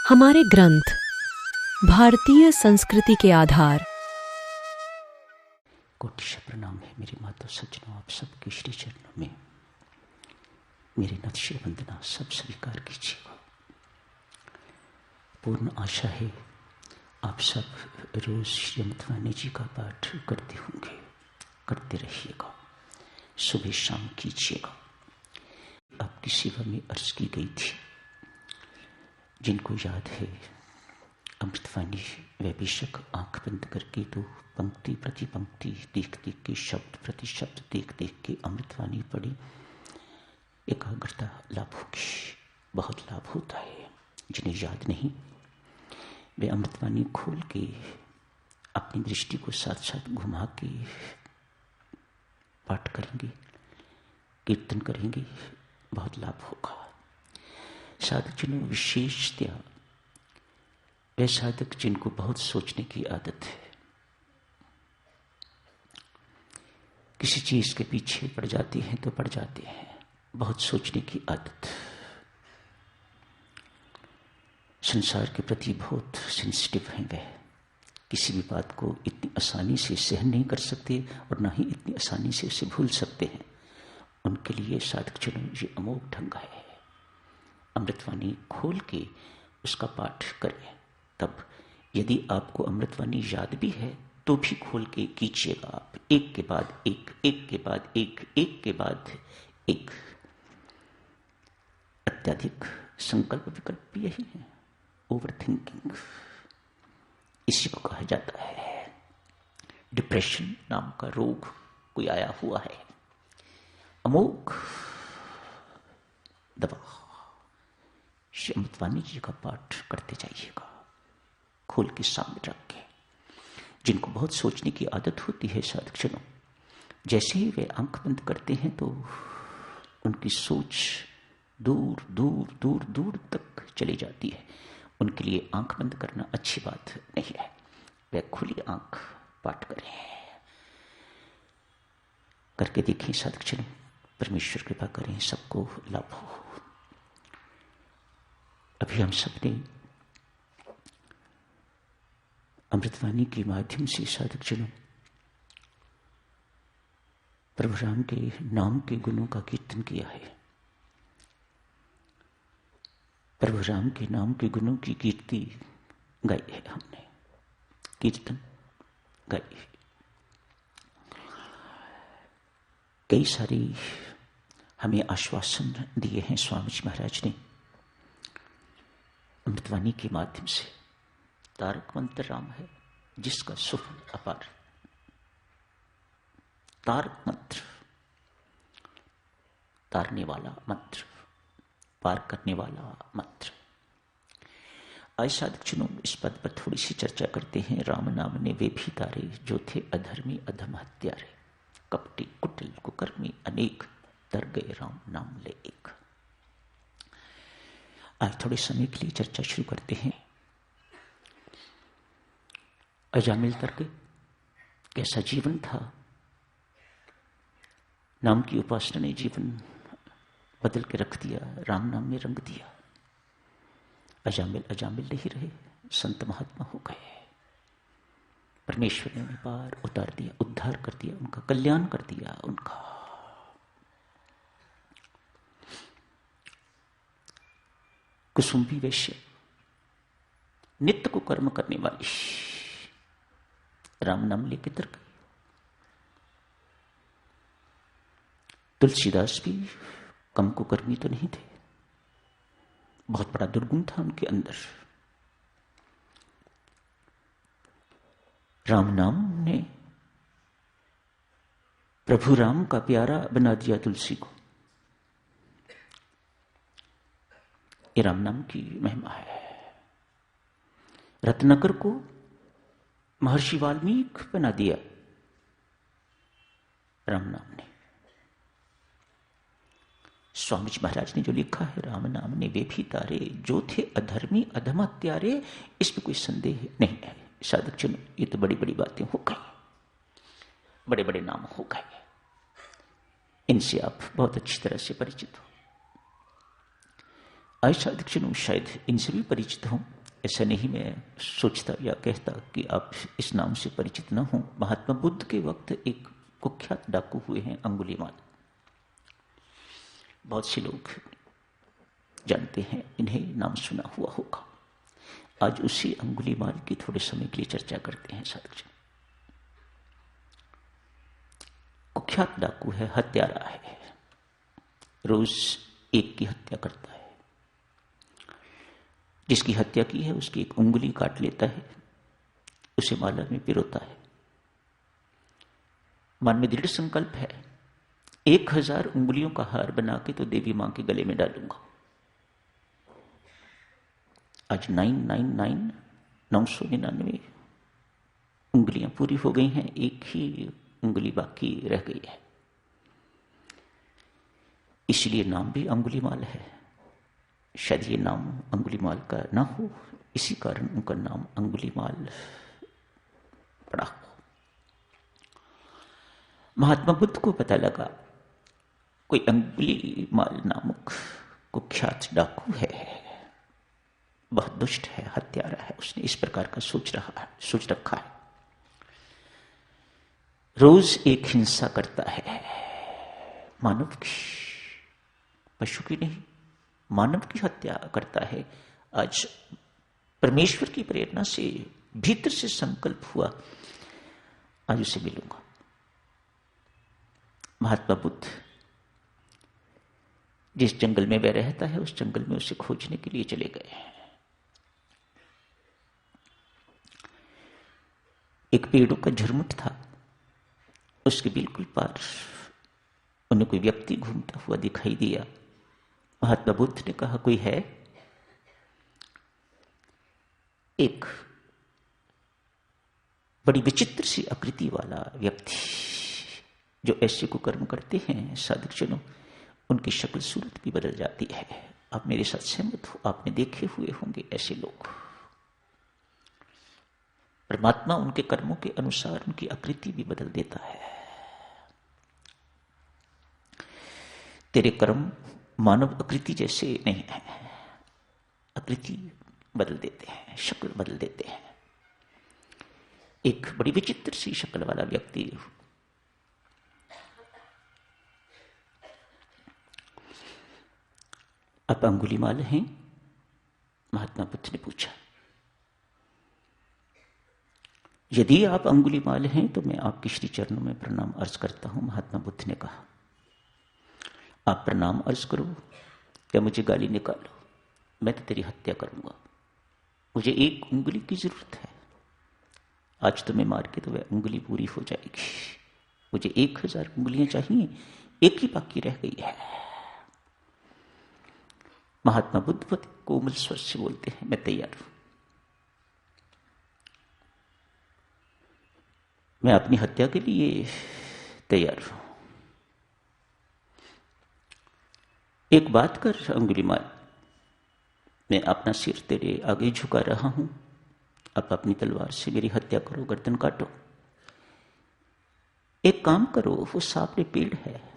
हमारे ग्रंथ भारतीय संस्कृति के आधार। कोटि प्रणाम है मेरी माता सज्जनों, आप सबके श्री चरणों में मेरी नतशिर वंदना सब स्वीकार कीजिएगा। पूर्ण आशा है आप सब रोज श्रीमद् वाणी जी का पाठ करते होंगे, करते रहिएगा, सुबह शाम कीजिएगा। आपकी सेवा में अर्ज की गई थी, जिनको याद है अमृतवाणी व बेशक आंख बंद करके तो पंक्ति प्रति पंक्ति देख देख के, शब्द प्रति शब्द देख देख के अमृतवाणी पढ़ी, एकाग्रता लाभ होगी, बहुत लाभ होता है। जिन्हें याद नहीं वे अमृतवाणी खोल के अपनी दृष्टि को साथ साथ घुमा के पाठ करेंगे, कीर्तन करेंगे, बहुत लाभ होगा। साधक जिन्हों विशेषतया वे साधक जिनको बहुत सोचने की आदत है, किसी चीज के पीछे पड़ जाते हैं तो पड़ जाते हैं, बहुत सोचने की आदत, संसार के प्रति बहुत सेंसिटिव हैं। वह किसी भी बात को इतनी आसानी से सहन नहीं कर सकते और ना ही इतनी आसानी से उसे भूल सकते हैं। उनके लिए साधक जनों ये अमोघ ढंग है। अमृतवाणी खोल के उसका पाठ करें। तब यदि आपको अमृतवाणी याद भी है तो भी खोल के कीजिएगा आप, एक के बाद एक, एक के बाद एक, एक के बाद एक। अत्यधिक संकल्प विकल्प भी यही है, ओवर थिंकिंग, इसी को कहा जाता है। डिप्रेशन नाम का रोग कोई आया हुआ है, अमोघ दवा। श्री अमृतवाणी जी का पाठ करते जाइएगा, खोल के सामने रख के। जिनको बहुत सोचने की आदत होती है साधक जनों, जैसे ही वे आंख बंद करते हैं तो उनकी सोच दूर दूर दूर दूर तक चली जाती है। उनके लिए आंख बंद करना अच्छी बात नहीं है, वे खुली आंख पाठ करें। करके देखें साधक जनों, परमेश्वर कृपा करें, सबको लाभ हो। अभी हम सबने अमृतवाणी के माध्यम से साधक जनों प्रभु राम के नाम के गुणों का कीर्तन किया है। प्रभु राम के नाम के गुणों की कीर्ति गाई है हमने, कीर्तन गाई है। कई सारी हमें आश्वासन दिए हैं स्वामी जी महाराज ने अमृतवाणी के माध्यम से। तारक मंत्र राम है जिसका सुफल अपार। तारक मंत्र, तारने वाला मंत्र, पार करने वाला मंत्र। आज साधक जनों इस पद पर थोड़ी सी चर्चा करते हैं। राम नाम ने वे भी तारे जो थे अधर्मी अधम हत्यारे, कपटी कुटिल कुकर्मी अनेक, तर गए राम नाम ले एक। आज थोड़े समय के लिए चर्चा शुरू करते हैं। अजामिल तर्क कैसा जीवन था, नाम की उपासना ने जीवन बदल के रख दिया, राम नाम ने रंग दिया। अजामिल अजामिल नहीं रहे, संत महात्मा हो गए। परमेश्वर ने उन्हें पार उतार दिया, उद्धार कर दिया, उनका कल्याण कर दिया। उनका कुसुम्भी वैश्य, नित्य को कर्म करने वाली, राम नाम लेके तर गई। तुलसीदास भी कम कुकर्मी तो नहीं थे, बहुत बड़ा दुर्गुण था उनके अंदर। राम नाम ने प्रभु राम का प्यारा बना दिया तुलसी को। ये राम नाम की महिमा है। रत्नाकर को महर्षि वाल्मीकि बना दिया राम नाम ने। स्वामी जी महाराज ने जो लिखा है, राम नाम ने वे भी तारे जो थे अधर्मी अधम हत्यारे, इसमें कोई संदेह नहीं है। साधक जनों ये तो बड़ी बड़ी बातें हो गई, बड़े बड़े नाम हो गए, इनसे आप बहुत अच्छी तरह से परिचित हो। आज साधक जनों शायद इनसे भी परिचित हों, ऐसा नहीं मैं सोचता या कहता कि आप इस नाम से परिचित न हों। महात्मा बुद्ध के वक्त एक कुख्यात डाकू हुए हैं अंगुलीमाल। बहुत से लोग जानते हैं, इन्हें नाम सुना हुआ होगा। आज उसी अंगुलीमाल की थोड़े समय के लिए चर्चा करते हैं साधक। कुख्यात डाकू है, हत्यारा है, रोज एक की हत्या करता है। जिसकी हत्या की है उसकी एक उंगली काट लेता है, उसे माला में पिरोता है। मन में दृढ़ संकल्प है, 1000 उंगलियों का हार बना के तो देवी मां के गले में डालूंगा। आज 999 उंगलियां पूरी हो गई हैं, एक ही उंगली बाकी रह गई है। इसलिए नाम भी अंगुलीमाल है। शायद ये नाम अंगुलीमाल का ना हो, इसी कारण उनका नाम अंगुलीमाल पड़ा हो। महात्मा बुद्ध को पता लगा कोई अंगुलीमाल नामक कुख्यात डाकू है, बहुत दुष्ट है, हत्यारा है। उसने इस प्रकार का सोच रखा है। रोज एक हिंसा करता है, मानव की, पशु की नहीं, मानव की हत्या करता है। आज परमेश्वर की प्रेरणा से भीतर से संकल्प हुआ, आज उसे मिलूंगा। महात्मा बुद्ध जिस जंगल में वह रहता है उस जंगल में उसे खोजने के लिए चले गए। एक पेड़ों का झुरमुट था, उसके बिल्कुल पास उन्हें कोई व्यक्ति घूमता हुआ दिखाई दिया। महात्मा बुद्ध ने कहा, कोई है? एक बड़ी विचित्र सी आकृति वाला व्यक्ति, जो ऐसे को कर्म करते हैं साधक जनों, उनकी शक्ल सूरत भी बदल जाती है। आप मेरे साथ सहमत हो, आपने देखे हुए होंगे ऐसे लोग। परमात्मा उनके कर्मों के अनुसार उनकी आकृति भी बदल देता है। तेरे कर्म मानव आकृति जैसे नहीं है, आकृति बदल देते हैं, शक्ल बदल देते हैं। एक बड़ी विचित्र सी शक्ल वाला व्यक्ति, आप अंगुलीमाल हैं? महात्मा बुद्ध ने पूछा। यदि आप अंगुलीमाल हैं तो मैं आपके श्री चरणों में प्रणाम अर्ज करता हूं। महात्मा बुद्ध ने कहा, आप प्रणाम अर्ज करो या मुझे गाली निकालो, मैं तो तेरी हत्या करूंगा। मुझे एक उंगली की जरूरत है। आज तुम्हें मार के तो वह उंगली पूरी हो जाएगी। मुझे 1000 उंगलियां चाहिए, एक ही बाकी रह गई है। महात्मा बुद्ध कोमल स्वर से बोलते हैं, मैं तैयार हूं। मैं अपनी हत्या के लिए तैयार हूं। एक बात कर अंगुलीमाल, मैं अपना सिर तेरे आगे झुका रहा हूं, आप अपनी तलवार से मेरी हत्या करो, गर्दन काटो। एक काम करो, वो सामने पेड़ है,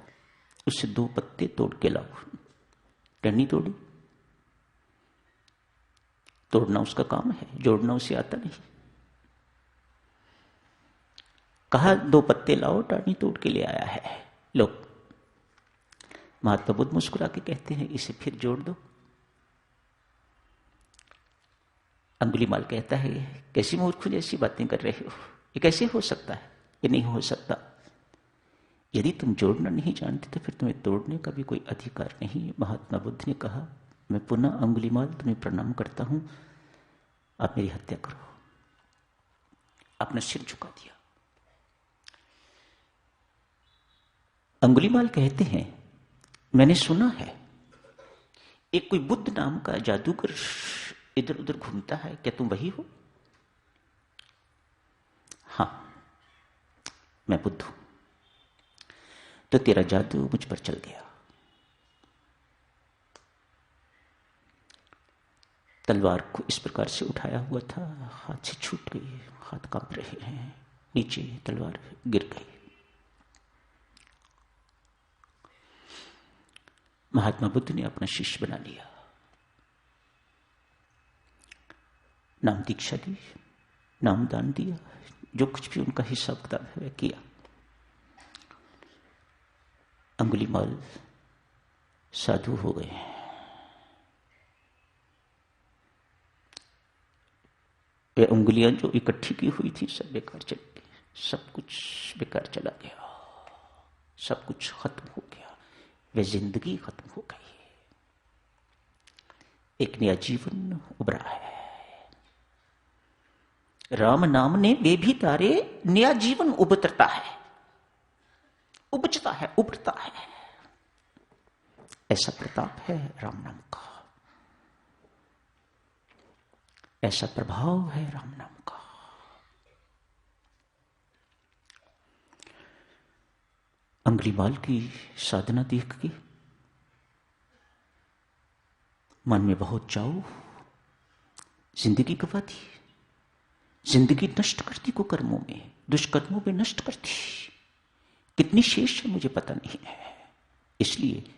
उससे 2 पत्ते तोड़ के लाओ। टहनी तोड़ी, तोड़ना उसका काम है, जोड़ना उसे आता नहीं। कहा 2 पत्ते लाओ, टहनी तोड़ के ले आया है, लो। महात्मा बुद्ध मुस्कुरा के कहते हैं, इसे फिर जोड़ दो। अंगुलीमाल कहता है, कैसी मूर्ख जैसी बातें कर रहे हो, ये कैसे हो सकता है? ये नहीं हो सकता। यदि तुम जोड़ना नहीं जानते तो फिर तुम्हें तोड़ने का भी कोई अधिकार नहीं। महात्मा बुद्ध ने कहा, मैं पुनः अंगुलीमाल तुम्हें प्रणाम करता हूं, आप मेरी हत्या करो। अपना सिर झुका दिया। अंगुलीमाल कहते हैं, मैंने सुना है एक कोई बुद्ध नाम का जादूगर इधर उधर घूमता है, क्या तुम वही हो? हां, मैं बुद्ध हूं। तो तेरा जादू मुझ पर चल गया। तलवार को इस प्रकार से उठाया हुआ था, हाथ से छूट गई, हाथ कांप रहे हैं, नीचे तलवार गिर गई। महात्मा बुद्ध ने अपना शिष्य बना लिया। नाम दीक्षा दी, नाम दान दिया, जो कुछ भी उनका हिसाब किताब है किया। अंगुलीमाल साधु हो गए। वे उंगलियां जो इकट्ठी की हुई थी सब बेकार चली गई, सब कुछ बेकार चला गया, सब कुछ खत्म हो गया, वे जिंदगी खत्म हो गई। एक नया जीवन उभरा है। राम नाम ने वे भी तारे, नया जीवन उभरता है, उपजता है, उभरता है। ऐसा प्रताप है राम नाम का, ऐसा प्रभाव है राम नाम का। अंगुलीमाल की साधना देख के मन में बहुत चाव, जिंदगी गवा दी, जिंदगी नष्ट करती को कर्मों में, दुष्कर्मों में नष्ट करती। कितनी शेष है मुझे पता नहीं है, इसलिए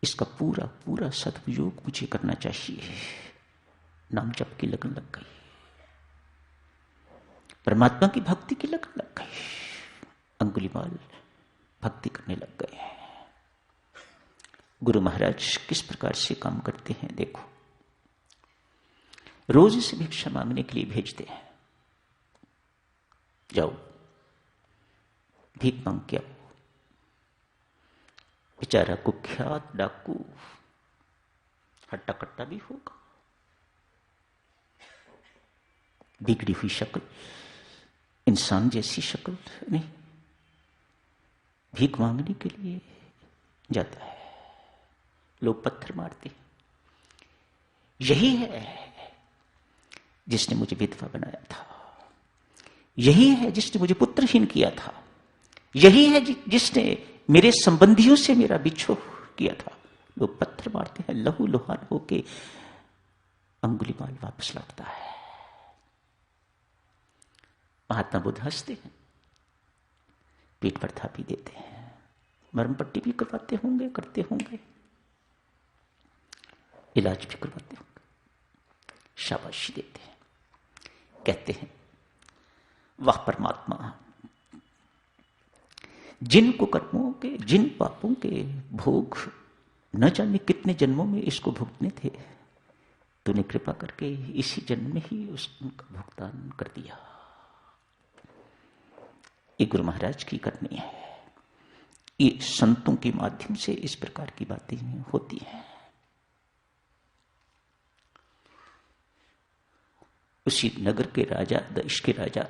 इसका पूरा पूरा सदुपयोग मुझे करना चाहिए। नाम जप की लगन लग गई, परमात्मा की भक्ति की लगन लग गई। अंगुलीमाल भक्ति करने लग गए हैं। गुरु महाराज किस प्रकार से काम करते हैं देखो। रोज इसे भिक्षा मांगने के लिए भेजते हैं, जाओ भीख मांग के आओ। बेचारा कुख्यात डाकू, हट्टा कट्टा भी होगा, बिगड़ी हुई शक्ल, इंसान जैसी शक्ल नहीं, भीख मांगने के लिए जाता है। लोग पत्थर मारते हैं। यही है जिसने मुझे विधवा बनाया था, यही है जिसने मुझे पुत्रहीन किया था, यही है जिसने मेरे संबंधियों से मेरा बिछोह किया था। लोग पत्थर मारते हैं, लहू लुहान होके अंगुलीमाल वापस लौटता है। महात्मा बुद्ध हंसते हैं, पीठ पर थापी देते हैं, मरम पट्टी भी करवाते होंगे, करते होंगे, इलाज भी करवाते होंगे, शाबाशी देते हैं, कहते हैं वाह परमात्मा, जिन कुकर्मों के, जिन पापों के भोग न जाने कितने जन्मों में इसको भुगतने थे, तूने कृपा करके इसी जन्म में ही उसका भुगतान कर दिया। ये गुरु महाराज की करनी है। ये संतों के माध्यम से इस प्रकार की बातें होती हैं। उसी नगर के राजा, देश के राजा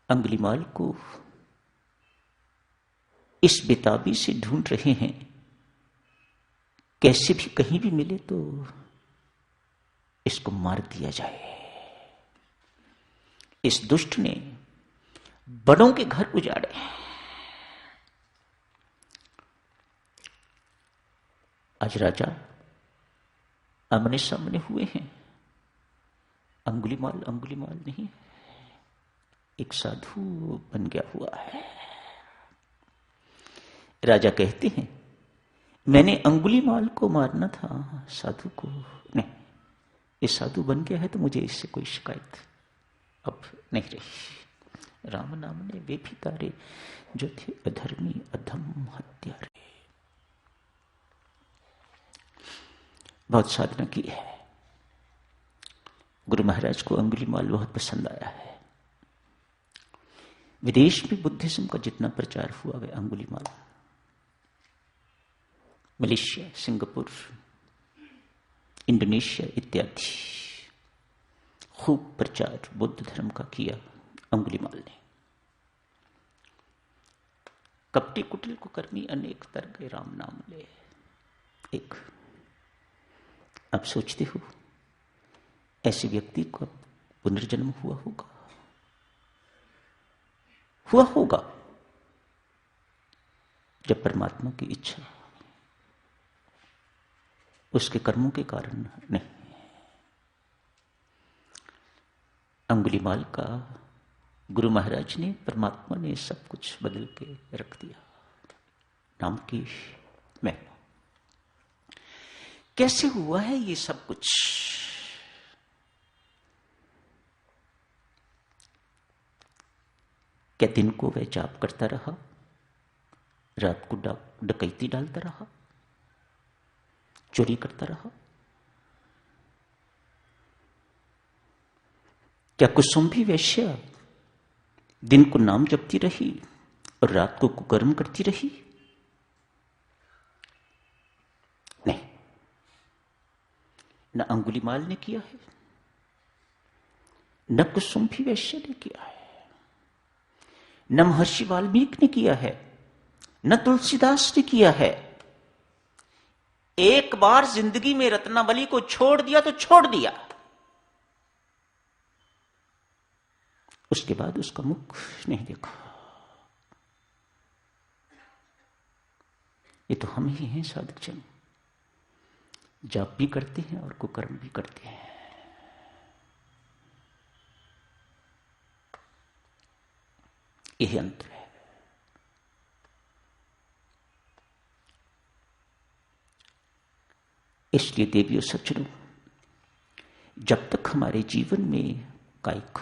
अंगुलीमाल को इस बेताबी से ढूंढ रहे हैं, कैसे भी कहीं भी मिले तो इसको मार दिया जाए। इस दुष्ट ने बड़ों के घर उजाड़े। आज राजा आमने सामने हुए हैं, अंगुलीमाल अंगुलीमाल नहीं, एक साधु बन गया हुआ है। राजा कहते हैं मैंने अंगुलीमाल को मारना था, साधु को नहीं। ये साधु बन गया है तो मुझे इससे कोई शिकायत अब नहीं रही। राम नाम ने वे भी तारे जो थे अधर्मी, अधम, हत्यारे। बहुत साधना की है। गुरु महाराज को अंगुलीमाल बहुत पसंद आया है। विदेश में बुद्धिज्म का जितना प्रचार हुआ वह अंगुलीमाल, मलेशिया, सिंगापुर, इंडोनेशिया इत्यादि खूब प्रचार बुद्ध धर्म का किया अंगुलीमाल ने। कपटी कुटिल कुकर्मी अनेक तरह राम नाम ले। एक आप सोचते हो ऐसे व्यक्ति को पुनर्जन्म हुआ होगा? हुआ होगा जब परमात्मा की इच्छा, उसके कर्मों के कारण नहीं। अंगुलीमाल का गुरु महाराज ने, परमात्मा ने सब कुछ बदल के रख दिया। नाम की महिमा। कैसे हुआ है ये सब कुछ? क्या दिन को वह जाप करता रहा, रात को डकैती डालता रहा, चोरी करता रहा? क्या कुसुम्भी वैश्या दिन को नाम जपती रही और रात को कुकर्म करती रही? नहीं, न अंगुलीमाल ने किया है, न कुसुम्भी वैश्य ने किया है, न महर्षि वाल्मीकि ने किया है, न तुलसीदास ने किया है। एक बार जिंदगी में रत्नावली को छोड़ दिया तो छोड़ दिया, उसके बाद उसका मुख नहीं देखा। ये तो हम ही हैं साधक जन, जाप भी करते हैं और कुकर्म भी करते हैं। यही अंतर है। इसलिए देवियों सज्जनों, जब तक हमारे जीवन में कायिक,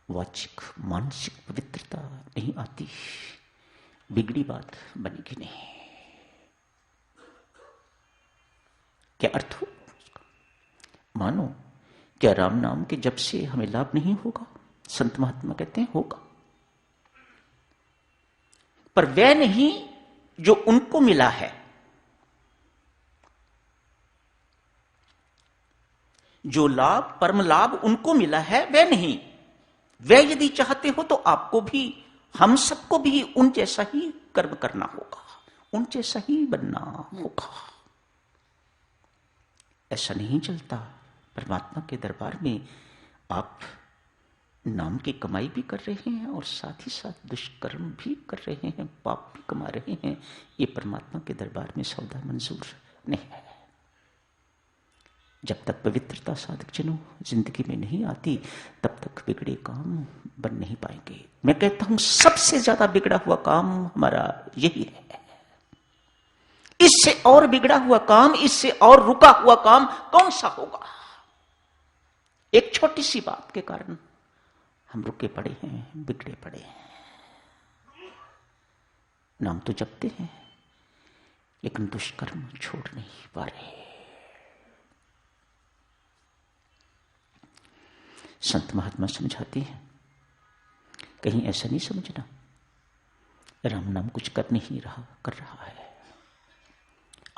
वाचिक, मानसिक पवित्रता नहीं आती, बिगड़ी बात बनेगी नहीं। क्या अर्थ हो? मानो क्या राम नाम के जप से हमें लाभ नहीं होगा? संत महात्मा कहते हैं होगा, पर वह नहीं जो उनको मिला है। जो लाभ, परम लाभ उनको मिला है वह नहीं। वह यदि चाहते हो तो आपको भी, हम सबको भी उन जैसा ही कर्म करना होगा, उन जैसा ही बनना होगा। ऐसा नहीं चलता। परमात्मा के दरबार में आप नाम की कमाई भी कर रहे हैं और साथ ही साथ दुष्कर्म भी कर रहे हैं, पाप भी कमा रहे हैं। ये परमात्मा के दरबार में सौदा मंजूर नहीं है। जब तक पवित्रता साधक जनों जिंदगी में नहीं आती, तब तक बिगड़े काम बन नहीं पाएंगे। मैं कहता हूं सबसे ज्यादा बिगड़ा हुआ काम हमारा यही है। इससे और बिगड़ा हुआ काम, इससे और रुका हुआ काम कौन सा होगा? एक छोटी सी बात के कारण हम रुके पड़े हैं, बिगड़े पड़े हैं। नाम तो जपते हैं लेकिन दुष्कर्म छोड़ नहीं पा रहे। संत महात्मा समझाते हैं, कहीं ऐसा नहीं समझना राम नाम कुछ कर नहीं रहा, कर रहा है।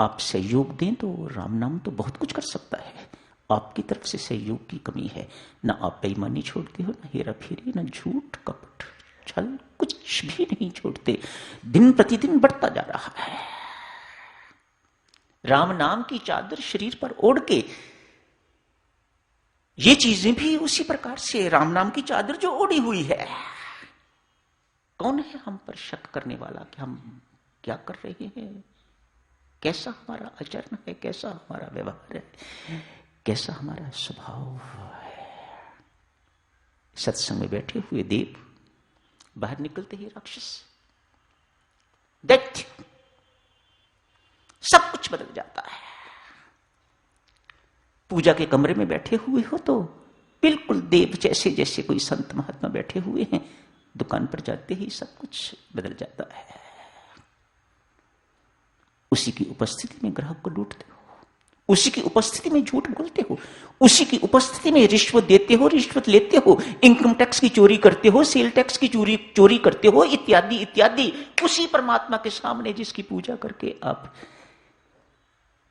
आप सहयोग दें तो राम नाम तो बहुत कुछ कर सकता है। आपकी तरफ से सहयोग की कमी है। ना आप बेईमानी छोड़ते हो, ना हेरा फेरी, ना झूठ कपट छल, कुछ भी नहीं छोड़ते। दिन प्रतिदिन बढ़ता जा रहा है। राम नाम की चादर शरीर पर ओढ़ के ये चीजें भी उसी प्रकार से राम नाम की चादर जो ओढ़ी हुई है। कौन है हम पर शक करने वाला कि हम क्या कर रहे हैं, कैसा हमारा आचरण है, कैसा हमारा व्यवहार है, कैसा हमारा स्वभाव है। सत्संग में बैठे हुए देव, बाहर निकलते ही राक्षस, दैत्य, सब कुछ बदल जाता है। पूजा के कमरे में बैठे हुए हो तो बिल्कुल देव जैसे, जैसे कोई संत महात्मा बैठे हुए हैं। दुकान पर जाते ही सब कुछ बदल जाता है। उसी की उपस्थिति में ग्राहक को लूटते हो, उसी की उपस्थिति में झूठ बोलते हो, उसी की उपस्थिति में रिश्वत देते हो, रिश्वत लेते हो, इनकम टैक्स की चोरी करते हो, सेल टैक्स की चोरी करते हो, इत्यादि इत्यादि। उसी परमात्मा के सामने जिसकी पूजा करके आप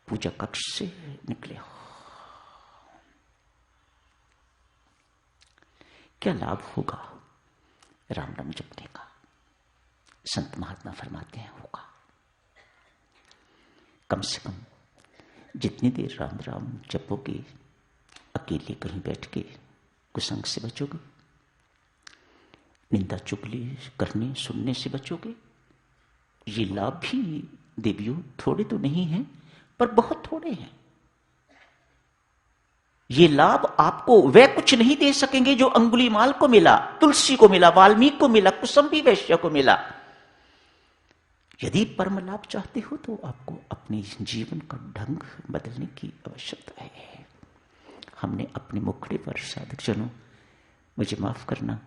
पूजा कक्ष से निकले हो। क्या लाभ होगा राम नाम जपने का? संत महात्मा फरमाते हैं होगा। कम से कम जितनी देर राम राम जपोगे, अकेले कहीं बैठ के कुसंग से बचोगे, निंदा चुगली करने सुनने से बचोगे। ये लाभ भी देवियों थोड़े तो नहीं हैं, पर बहुत थोड़े हैं। ये लाभ आपको वह कुछ नहीं दे सकेंगे जो अंगुलीमाल को मिला, तुलसी को मिला, वाल्मीकि को मिला, कुसुम्भी वैश्य को मिला। यदि परम लाभ चाहते हो तो आपको अपने जीवन का ढंग बदलने की आवश्यकता है। हमने अपने मुखड़े पर, साधक जनों मुझे माफ करना,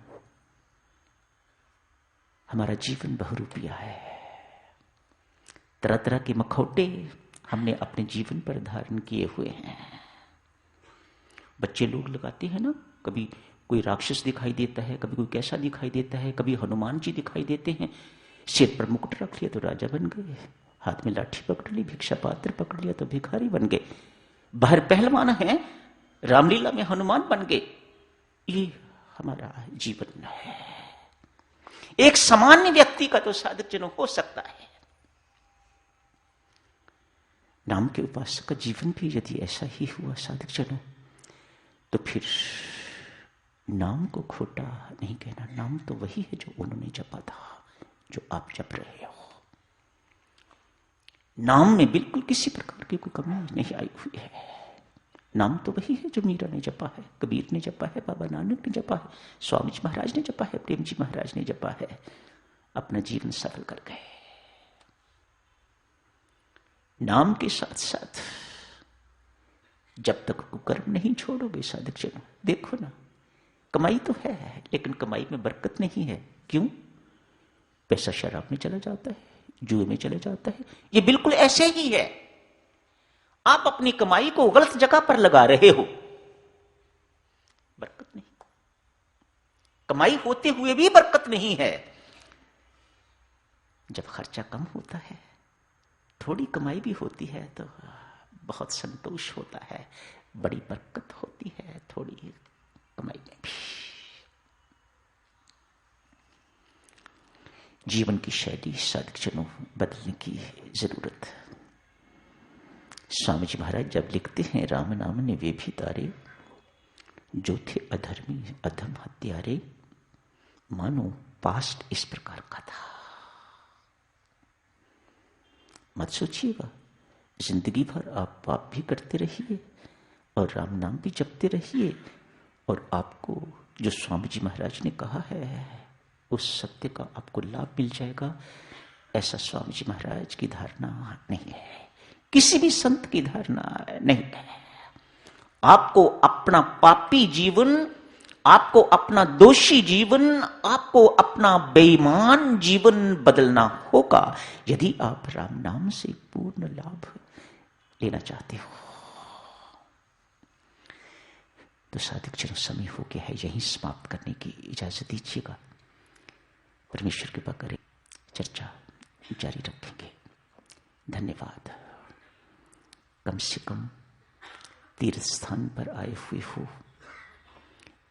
हमारा जीवन बहुरूपिया है। तरह तरह के मखौटे हमने अपने जीवन पर धारण किए हुए हैं। बच्चे लोग लगाते हैं ना, कभी कोई राक्षस दिखाई देता है, कभी कोई कैसा दिखाई देता है, कभी हनुमान जी दिखाई देते हैं, सिर पर मुकुट रख लिया तो राजा बन गए, हाथ में लाठी पकड़ ली, भिक्षा पात्र पकड़ लिया तो भिखारी बन गए, बाहर पहलवान है, रामलीला में हनुमान बन गए। ये हमारा जीवन है। एक सामान्य व्यक्ति का तो साधक जन हो सकता है। नाम के उपासक का जीवन भी यदि ऐसा ही हुआ साधक जनों, तो फिर नाम को खोटा नहीं कहना। नाम तो वही है जो उन्होंने जपा था, जो आप जप रहे हो। नाम में बिल्कुल किसी प्रकार की कोई कमी नहीं आई हुई है। नाम तो वही है जो मीरा ने जपा है, कबीर ने जपा है, बाबा नानक ने जपा है, स्वामी जी महाराज ने जपा है, प्रेम जी महाराज ने जपा है, अपना जीवन सफल कर गए। नाम के साथ साथ जब तक कुकर्म नहीं छोड़ोगे साधक जनों, देखो ना, कमाई तो है लेकिन कमाई में बरकत नहीं है। क्यों? पैसा शराब में चला जाता है, जुए में चला जाता है। ये बिल्कुल ऐसे ही है। आप अपनी कमाई को गलत जगह पर लगा रहे हो, बरकत नहीं। कमाई होते हुए भी बरकत नहीं है। जब खर्चा कम होता है, थोड़ी कमाई भी होती है तो बहुत संतोष होता है, बड़ी बरकत होती है थोड़ी कमाई में भी। जीवन की शैली साधक जनों बदलने की जरूरत। स्वामी जी महाराज जब लिखते हैं, राम नाम ने वे भी तारे, जो थे अधर्मी अधम हत्यारे, मानो पास्ट इस प्रकार का था। मत सोचिएगा, जिंदगी भर आप पाप भी करते रहिए और राम नाम भी जपते रहिए, और आपको जो स्वामी जी महाराज ने कहा है उस सत्य का आपको लाभ मिल जाएगा। ऐसा स्वामी जी महाराज की धारणा नहीं है, किसी भी संत की धारणा नहीं है। आपको अपना पापी जीवन, आपको अपना दोषी जीवन, आपको अपना बेईमान जीवन बदलना होगा यदि आप राम नाम से पूर्ण लाभ लेना चाहते हो। तो साधक जन समय हो गया है, यहीं समाप्त करने की इजाजत दीजिएगा। परमेश्वर कृपा करे, चर्चा जारी रखेंगे। धन्यवाद। कम से कम तीर्थ स्थान पर आए हुए हो,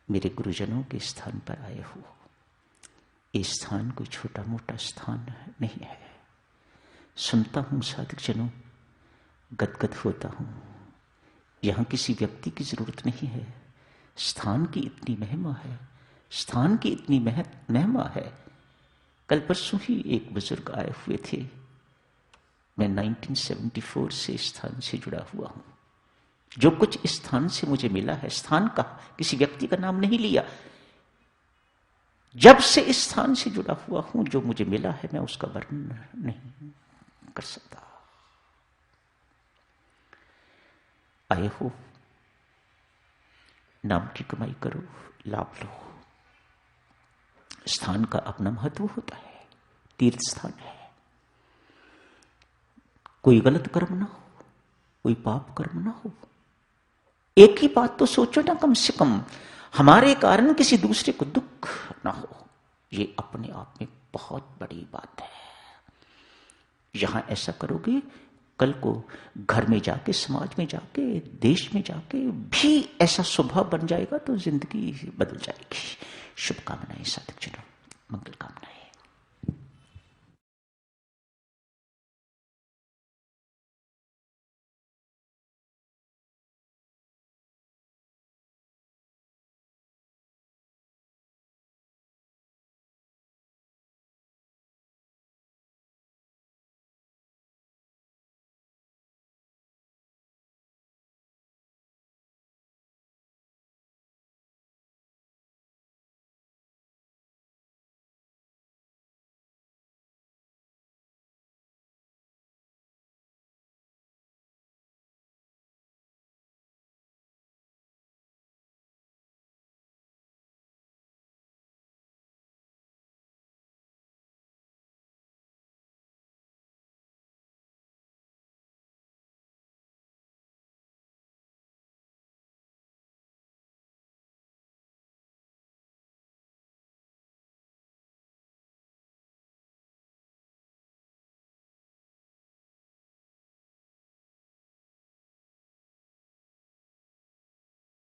मेरे गुरुजनों के स्थान पर आए हो। ये स्थान कोई छोटा मोटा स्थान नहीं है। सुनता हूं साधक जनों, गदगद होता हूं। यहां किसी व्यक्ति की जरूरत नहीं है, स्थान की इतनी महिमा है, स्थान की इतनी महिमा है। कल परसों ही एक बुजुर्ग आए हुए थे। मैं 1974 से इस स्थान से जुड़ा हुआ हूं। जो कुछ इस स्थान से मुझे मिला है, स्थान का, किसी व्यक्ति का नाम नहीं लिया, जब से इस स्थान से जुड़ा हुआ हूं जो मुझे मिला है मैं उसका वर्णन नहीं कर सकता। आए हो, नाम की कमाई करो, लाभ लो। स्थान का अपना महत्व होता है, तीर्थ स्थान है। कोई गलत कर्म ना हो, कोई पाप कर्म ना हो। एक ही बात तो सोचो ना, कम से कम हमारे कारण किसी दूसरे को दुख ना हो। ये अपने आप में बहुत बड़ी बात है। यहां ऐसा करोगे, कल को घर में जाके, समाज में जाके, देश में जाके भी ऐसा स्वभाव बन जाएगा तो जिंदगी बदल जाएगी। शुभकामनाएं साधक जनों, मंगल कामना।